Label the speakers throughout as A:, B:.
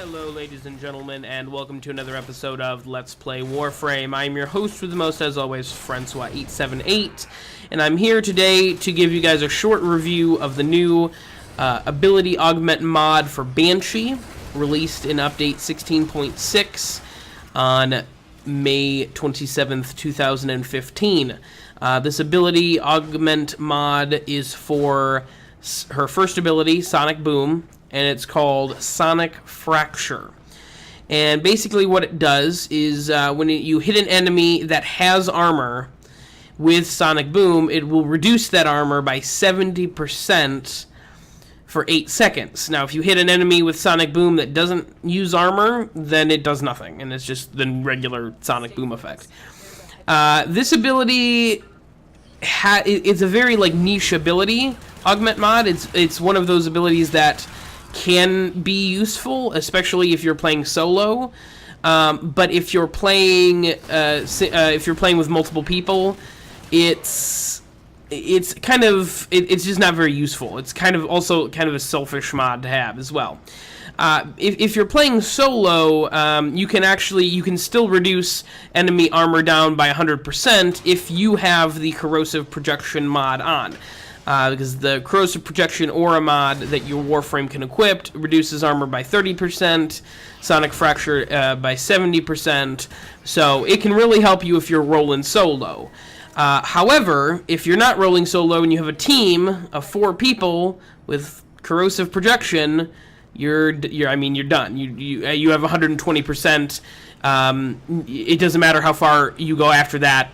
A: Hello ladies and gentlemen, and welcome to another episode of Let's Play Warframe. I'm your host with the most, as always, Francois878, and I'm here today to give you guys a short review of the new ability augment mod for Banshee, released in update 16.6 on May 27th, 2015. This ability augment mod is for her first ability, Sonic Boom, and it's called Sonic Fracture. And basically what it does is when you hit an enemy that has armor with Sonic Boom, it will reduce that armor by 70% for 8 seconds. Now, if you hit an enemy with Sonic Boom that doesn't use armor, then it does nothing, and it's just the regular Sonic Boom effect. This ability, it's a very niche ability augment mod. It's one of those abilities that can be useful, especially if you're playing solo. But if you're playing with multiple people, it's just not very useful. It's also kind of a selfish mod to have as well. If you're playing solo, you can still reduce enemy armor down by 100% if you have the corrosive projection mod on. Because the corrosive projection aura mod that your Warframe can equip reduces armor by 30%, Sonic Fracture by 70%, so it can really help you if you're rolling solo. However, if you're not rolling solo and you have a team of 4 people with corrosive projection, you're done. You have 120%. It doesn't matter how far you go after that.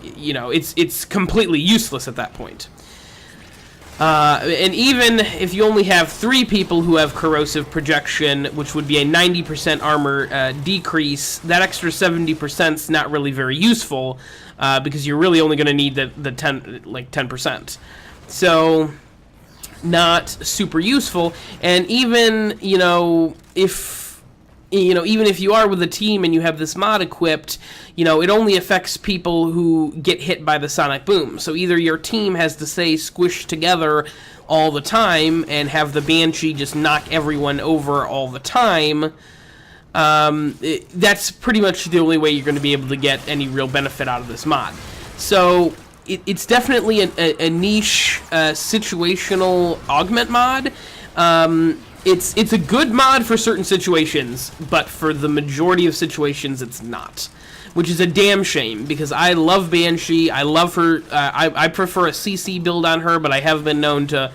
A: It's completely useless at that point. And even if you only have 3 people who have corrosive projection, which would be a 90% armor decrease, that extra 70% is not really very useful, because you're really only going to need the 10%. So, not super useful. And even if you are with a team and you have this mod equipped, it only affects people who get hit by the Sonic Boom. So either your team has to stay squished together all the time and have the Banshee just knock everyone over all the time. That's pretty much the only way you're going to be able to get any real benefit out of this mod. So it's definitely a niche situational augment mod. It's a good mod for certain situations, but for the majority of situations, it's not. Which is a damn shame, because I love Banshee. I love her. I prefer a CC build on her, but I have been known to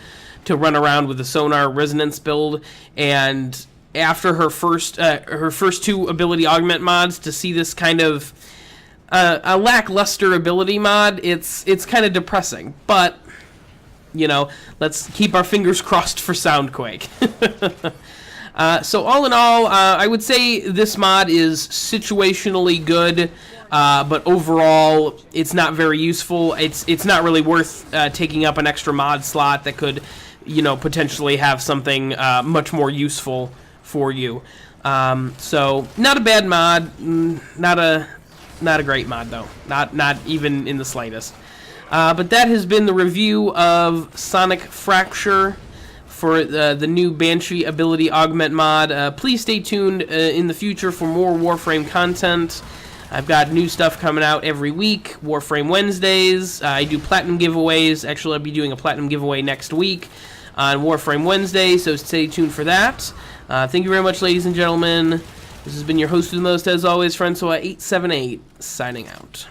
A: run around with the Sonar Resonance build. And after her first 2 ability augment mods, to see this kind of a lackluster ability mod, it's kind of depressing. But let's keep our fingers crossed for Soundquake. So all in all, I would say this mod is situationally good, but overall, it's not very useful. It's not really worth taking up an extra mod slot that could, potentially have something much more useful for you. So not a bad mod, not a great mod though, not even in the slightest. But that has been the review of Sonic Fracture for the new Banshee ability augment mod. Please stay tuned in the future for more Warframe content. I've got new stuff coming out every week. Warframe Wednesdays. I do Platinum giveaways. Actually, I'll be doing a Platinum giveaway next week on Warframe Wednesday, so stay tuned for that. Thank you very much, ladies and gentlemen. This has been your host with the most, as always, Francois878, signing out.